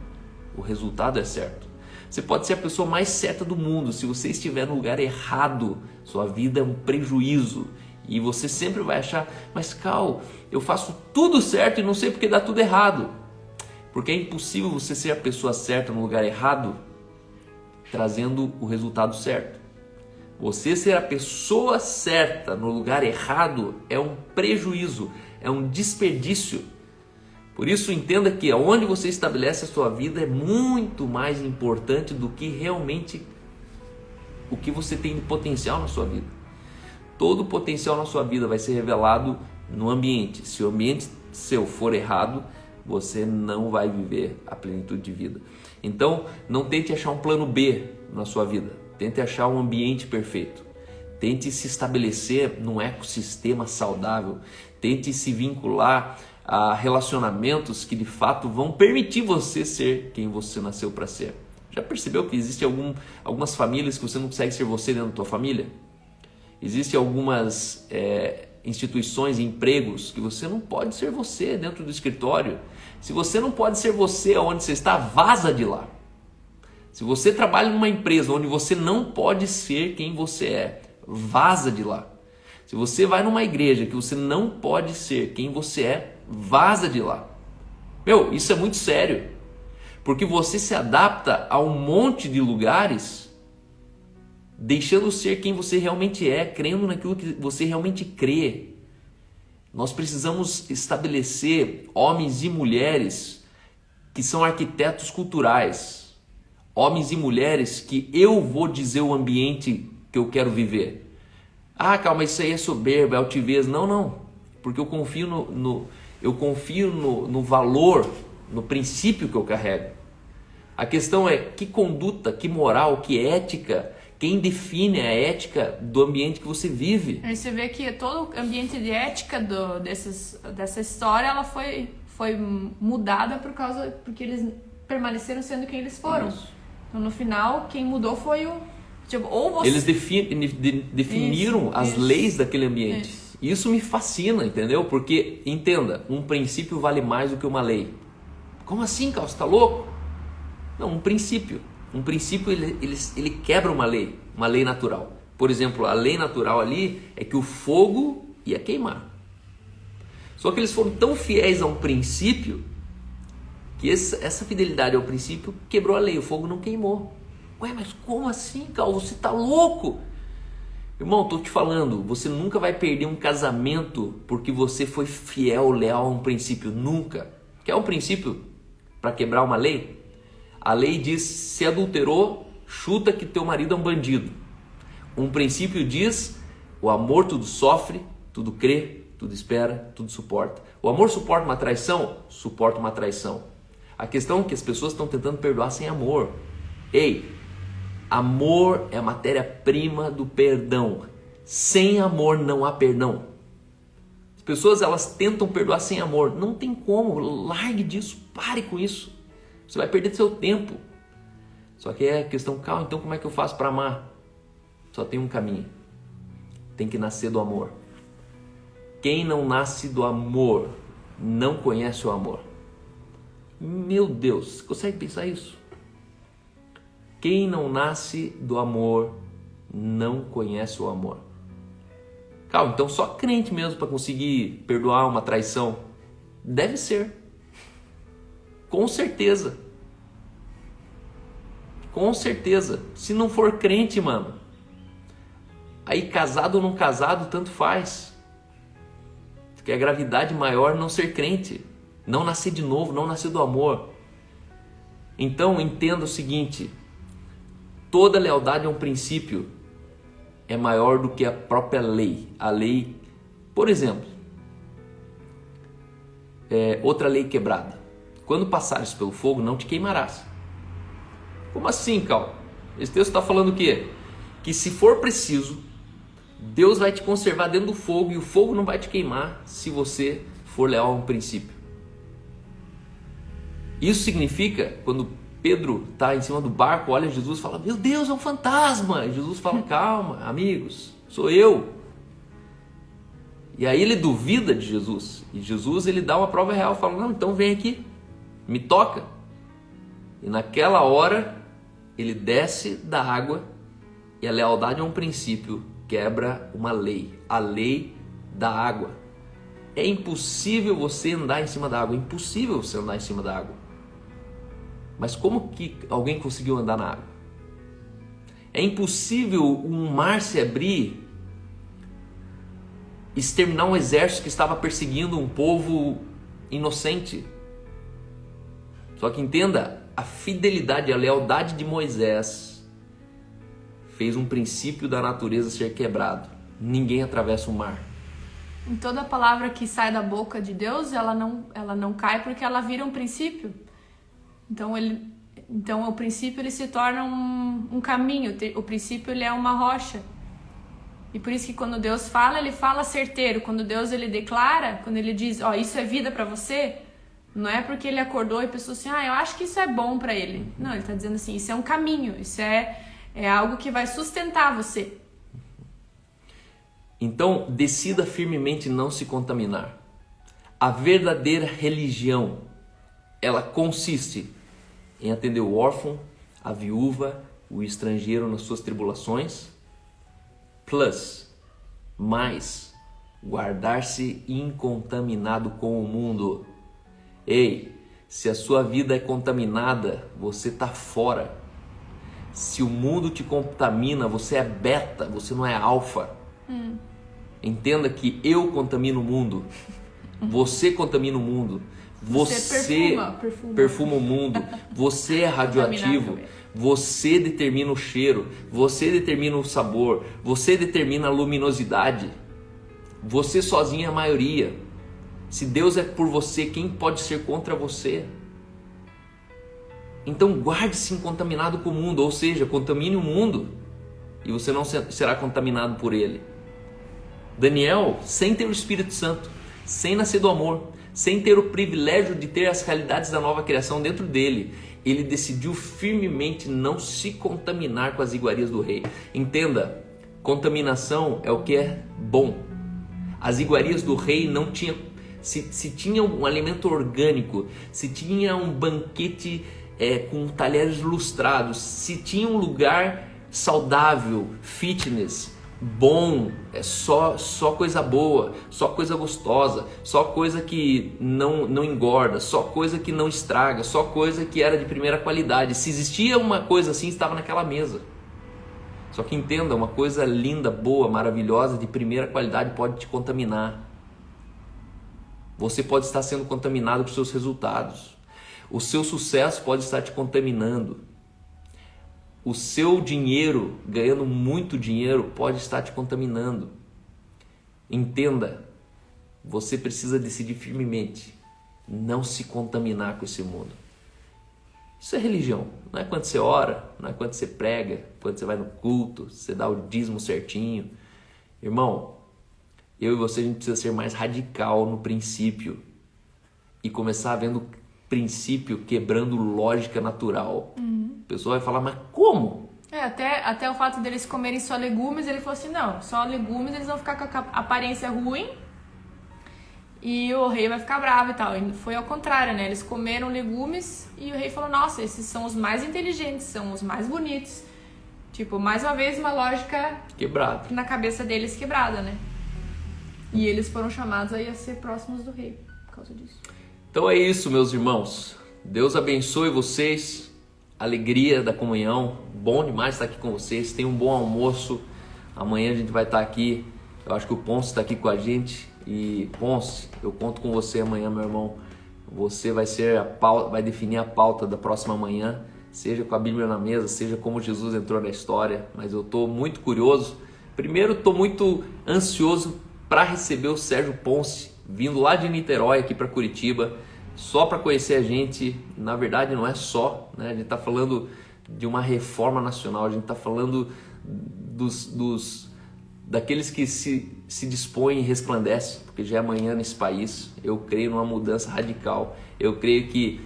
o resultado é certo. Você pode ser a pessoa mais certa do mundo, se você estiver no lugar errado, sua vida é um prejuízo. E você sempre vai achar, mas Cal, eu faço tudo certo e não sei porque dá tudo errado. Porque é impossível você ser a pessoa certa no lugar errado, trazendo o resultado certo. Você ser a pessoa certa no lugar errado é um prejuízo, é um desperdício. Por isso entenda que aonde você estabelece a sua vida é muito mais importante do que realmente o que você tem de potencial na sua vida. Todo o potencial na sua vida vai ser revelado no ambiente. Se o ambiente seu for errado, você não vai viver a plenitude de vida. Então, não tente achar um plano B na sua vida. Tente achar um ambiente perfeito. Tente se estabelecer num ecossistema saudável. Tente se vincular a relacionamentos que de fato vão permitir você ser quem você nasceu para ser. Já percebeu que existem algumas famílias que você não consegue ser você dentro da tua família? Existem algumas instituições, empregos que você não pode ser você dentro do escritório. Se você não pode ser você onde você está, vaza de lá. Se você trabalha numa empresa onde você não pode ser quem você é, vaza de lá. Se você vai numa igreja que você não pode ser quem você é, vaza de lá. Meu, isso é muito sério. Porque você se adapta a um monte de lugares, deixando ser quem você realmente é, crendo naquilo que você realmente crê. Nós precisamos estabelecer homens e mulheres que são arquitetos culturais. Homens e mulheres que eu vou dizer o ambiente que eu quero viver. Ah, calma, isso aí é soberba, é altivez. Não. Porque eu confio no valor, no princípio que eu carrego. A questão é que conduta, que moral, que ética. Quem define a ética do ambiente que você vive? Aí você vê que todo o ambiente de ética dessa história ela foi mudada porque eles permaneceram sendo quem eles foram. Isso. Então no final quem mudou foi o ou você... Eles definiram as leis daquele ambiente. Isso me fascina, entendeu? Porque entenda, um princípio vale mais do que uma lei. Como assim, Carlos? Você está louco? Não, um princípio. Um princípio ele quebra uma lei natural. Por exemplo, a lei natural ali é que o fogo ia queimar. Só que eles foram tão fiéis a um princípio que essa fidelidade ao princípio quebrou a lei, o fogo não queimou. Ué, mas como assim, Carlos? Você está louco? Irmão, estou te falando, você nunca vai perder um casamento porque você foi fiel, leal a um princípio. Nunca. Quer um princípio para quebrar uma lei? A lei diz, se adulterou, chuta que teu marido é um bandido. Um princípio diz, o amor tudo sofre, tudo crê, tudo espera, tudo suporta. O amor suporta uma traição? Suporta uma traição. A questão é que as pessoas estão tentando perdoar sem amor. Ei, amor é a matéria-prima do perdão. Sem amor não há perdão. As pessoas elas tentam perdoar sem amor. Não tem como, largue disso, pare com isso. Você vai perder seu tempo. Só que é a questão, calma, então como é que eu faço para amar? Só tem um caminho. Tem que nascer do amor. Quem não nasce do amor não conhece o amor. Meu Deus, você consegue pensar isso? Quem não nasce do amor não conhece o amor. Calma, então só crente mesmo para conseguir perdoar uma traição? Deve ser. Com certeza. Com certeza. Se não for crente, mano, aí casado ou não casado, tanto faz. Porque a gravidade maior não ser crente, não nascer de novo, não nascer do amor. Então entenda o seguinte: toda lealdade a um princípio é maior do que a própria lei. A lei, por exemplo, outra lei quebrada: quando passares pelo fogo, não te queimarás. Como assim, Cal? Esse texto está falando o quê? Que se for preciso, Deus vai te conservar dentro do fogo e o fogo não vai te queimar se você for leal a um princípio. Isso significa, quando Pedro está em cima do barco, olha Jesus e fala: meu Deus, é um fantasma. E Jesus fala: calma, amigos, sou eu. E aí ele duvida de Jesus. E Jesus, ele dá uma prova real, fala: não, então vem aqui, me toca. E naquela hora ele desce da água e a lealdade a um princípio quebra uma lei, a lei da água. É impossível você andar em cima da água, é impossível você andar em cima da água. Mas como que alguém conseguiu andar na água? É impossível um mar se abrir, exterminar um exército que estava perseguindo um povo inocente. Só que entenda, a fidelidade, a lealdade de Moisés fez um princípio da natureza ser quebrado. Ninguém atravessa o mar. Em toda palavra que sai da boca de Deus, ela não cai porque ela vira um princípio. Então o princípio ele se torna um caminho, o princípio ele é uma rocha. E por isso que quando Deus fala, ele fala certeiro. Quando Deus ele declara, quando ele diz, isso é vida para você, não é porque ele acordou e pensou assim, eu acho que isso é bom para ele. Não, ele está dizendo assim, isso é um caminho, isso é algo que vai sustentar você. Então, decida firmemente não se contaminar. A verdadeira religião, ela consiste em atender o órfão, a viúva, o estrangeiro nas suas tribulações, mais guardar-se incontaminado com o mundo. Ei, se a sua vida é contaminada, você está fora. Se o mundo te contamina, você é beta, você não é alfa. Entenda que eu contamino o mundo, você contamina o mundo, você perfuma o mundo, você é radioativo, você determina o cheiro, você determina o sabor, você determina a luminosidade, você sozinho é a maioria. Se Deus é por você, quem pode ser contra você? Então guarde-se incontaminado com o mundo, ou seja, contamine o mundo e você não será contaminado por ele. Daniel, sem ter o Espírito Santo, sem nascer do amor, sem ter o privilégio de ter as realidades da nova criação dentro dele, ele decidiu firmemente não se contaminar com as iguarias do rei. Entenda, contaminação é o que é bom. As iguarias do rei não tinham, se tinha um alimento orgânico, se tinha um banquete com talheres lustrados, se tinha um lugar saudável, fitness, bom, só coisa boa, só coisa gostosa, só coisa que não engorda, só coisa que não estraga, só coisa que era de primeira qualidade. Se existia uma coisa assim, estava naquela mesa. Só que entenda, uma coisa linda, boa, maravilhosa, de primeira qualidade pode te contaminar. Você pode estar sendo contaminado com seus resultados. O seu sucesso pode estar te contaminando. O seu dinheiro, ganhando muito dinheiro, pode estar te contaminando. Entenda, você precisa decidir firmemente não se contaminar com esse mundo. Isso é religião, não é quando você ora, não é quando você prega, quando você vai no culto, você dá o dízimo certinho. Irmão, eu e você, a gente precisa ser mais radical no princípio e começar vendo princípio quebrando lógica natural. A pessoa vai falar, mas como? Até o fato deles comerem só legumes, ele falou assim, não, só legumes eles vão ficar com a aparência ruim e o rei vai ficar bravo e tal. E foi ao contrário, né? Eles comeram legumes e o rei falou, nossa, esses são os mais inteligentes, são os mais bonitos. Tipo, mais uma vez uma lógica quebrada na cabeça deles, quebrada, né? E eles foram chamados aí a ser próximos do rei por causa disso. Então é isso, meus irmãos. Deus abençoe vocês. Alegria da comunhão. Bom demais estar aqui com vocês. Tenham um bom almoço. Amanhã a gente vai estar aqui. Eu acho que o Ponce está aqui com a gente. E Ponce, eu conto com você amanhã, meu irmão, Você vai definir a pauta da próxima manhã, seja com a Bíblia na mesa, seja como Jesus entrou na história. Mas eu estou muito curioso. Primeiro, estou muito ansioso para receber o Sérgio Ponce, vindo lá de Niterói aqui para Curitiba, só para conhecer a gente. Na verdade, não é só, né? A gente está falando de uma reforma nacional, a gente está falando daqueles que se dispõem e resplandecem, porque já é amanhã nesse país. Eu creio numa mudança radical. Eu creio que,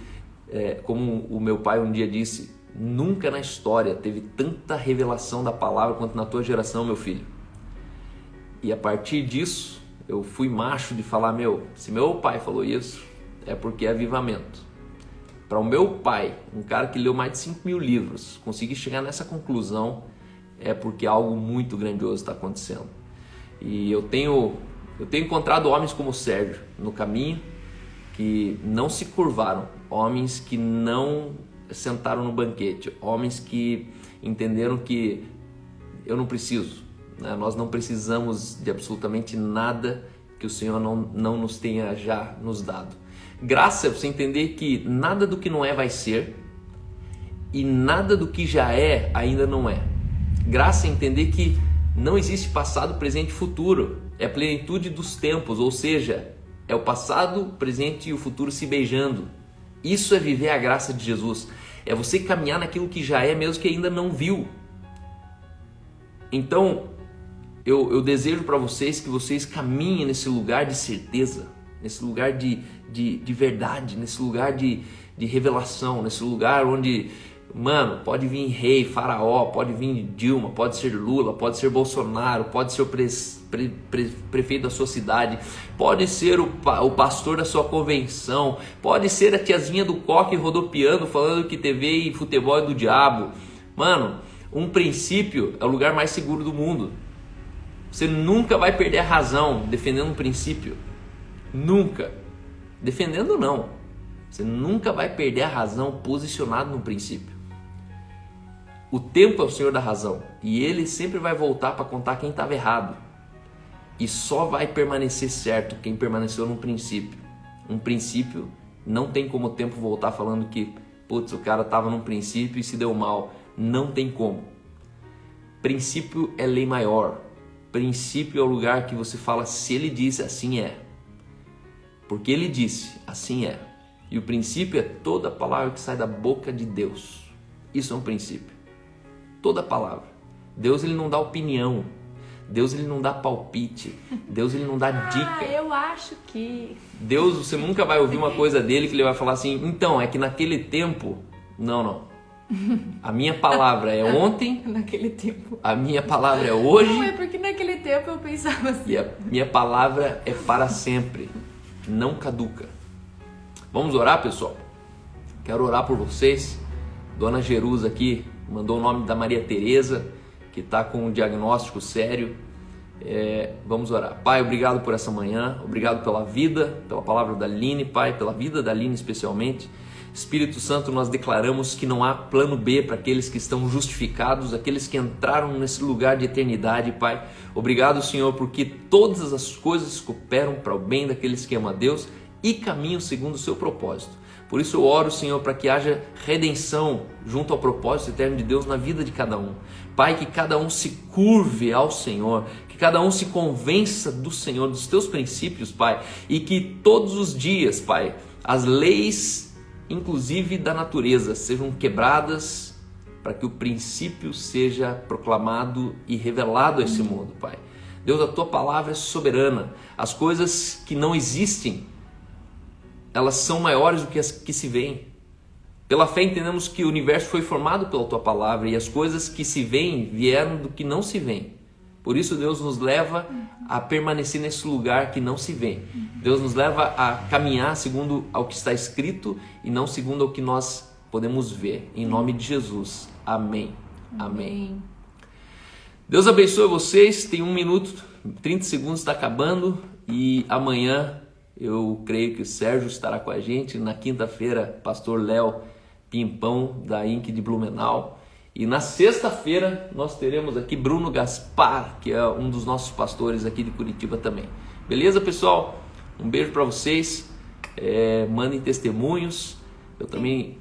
como o meu pai um dia disse, nunca na história teve tanta revelação da palavra quanto na tua geração, meu filho. E a partir disso, eu fui macho de falar, se meu pai falou isso, é porque é avivamento. Para o meu pai, um cara que leu mais de 5.000 livros, conseguir chegar nessa conclusão, é porque algo muito grandioso está acontecendo. E eu tenho encontrado homens como o Sérgio no caminho, que não se curvaram, homens que não sentaram no banquete, homens que entenderam que eu não preciso, né? Nós não precisamos de absolutamente nada que o Senhor não nos tenha já nos dado. Graça é você entender que nada do que não é vai ser, e nada do que já é ainda não é. Graça é entender que não existe passado, presente e futuro. É a plenitude dos tempos, ou seja, é o passado, presente e o futuro se beijando. Isso é viver a graça de Jesus. É você caminhar naquilo que já é, mesmo que ainda não viu. Então, eu desejo para vocês que vocês caminhem nesse lugar de certeza, nesse lugar de verdade, nesse lugar de revelação, nesse lugar onde... Mano, pode vir rei, faraó, pode vir Dilma, pode ser Lula, pode ser Bolsonaro, pode ser o prefeito da sua cidade, pode ser o pastor da sua convenção, pode ser a tiazinha do coque rodopiando, falando que TV e futebol é do diabo. Mano, um princípio é o lugar mais seguro do mundo. Você nunca vai perder a razão defendendo um princípio. Nunca. Defendendo não. Você nunca vai perder a razão posicionado no princípio. O tempo é o Senhor da razão e Ele sempre vai voltar para contar quem estava errado. E só vai permanecer certo quem permaneceu no princípio. Um princípio não tem como o tempo voltar falando que o cara estava num princípio e se deu mal. Não tem como. Princípio é lei maior. Princípio é o lugar que você fala, se Ele disse, assim é. Porque Ele disse, assim é. E o princípio é toda a palavra que sai da boca de Deus. Isso é um princípio. Toda a palavra. Deus, Ele não dá opinião. Deus, Ele não dá palpite. Deus, Ele não dá dica. Eu acho que... Deus, você nunca vai ouvir uma coisa dele que Ele vai falar assim, então, é que naquele tempo... Não. A minha palavra é ontem. Naquele tempo. A minha palavra é hoje. Não, é porque naquele tempo eu pensava assim. E a minha palavra é para sempre. Não caduca. Vamos orar, pessoal? Quero orar por vocês. Dona Jerusa aqui mandou o nome da Maria Tereza, que está com um diagnóstico sério. Vamos orar. Pai, obrigado por essa manhã. Obrigado pela vida, pela palavra da Aline, Pai, pela vida da Aline especialmente. Espírito Santo, nós declaramos que não há plano B para aqueles que estão justificados, aqueles que entraram nesse lugar de eternidade, Pai. Obrigado, Senhor, porque todas as coisas cooperam para o bem daqueles que amam a Deus e caminham segundo o seu propósito. Por isso eu oro, Senhor, para que haja redenção junto ao propósito eterno de Deus na vida de cada um. Pai, que cada um se curve ao Senhor, que cada um se convença do Senhor, dos teus princípios, Pai, e que todos os dias, Pai, as leis, inclusive da natureza, sejam quebradas para que o princípio seja proclamado e revelado a esse mundo, Pai. Deus, a tua palavra é soberana. As coisas que não existem, elas são maiores do que as que se veem. Pela fé entendemos que o universo foi formado pela tua palavra e as coisas que se veem vieram do que não se vê. Por isso Deus nos leva a permanecer nesse lugar que não se vê. Deus nos leva a caminhar segundo ao que está escrito e não segundo ao que nós podemos ver. Em nome de Jesus. Amém. Amém. Deus abençoe vocês. Tem 1 minuto, 30 segundos, está acabando. E amanhã eu creio que o Sérgio estará com a gente. Na quinta-feira, pastor Léo Pimpão, da INC de Blumenau. E na sexta-feira nós teremos aqui Bruno Gaspar, que é um dos nossos pastores aqui de Curitiba também. Beleza, pessoal? Um beijo para vocês. Mandem testemunhos. Eu também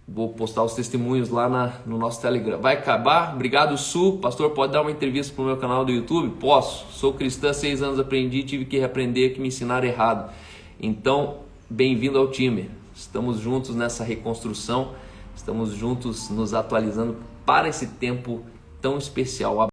vou postar os testemunhos lá no nosso Telegram. Vai acabar? Obrigado, Su. Pastor, pode dar uma entrevista pro meu canal do YouTube? Posso. Sou cristã, 6 anos aprendi, tive que reaprender que me ensinaram errado. Então, bem-vindo ao time. Estamos juntos nessa reconstrução. Estamos juntos nos atualizando para esse tempo tão especial.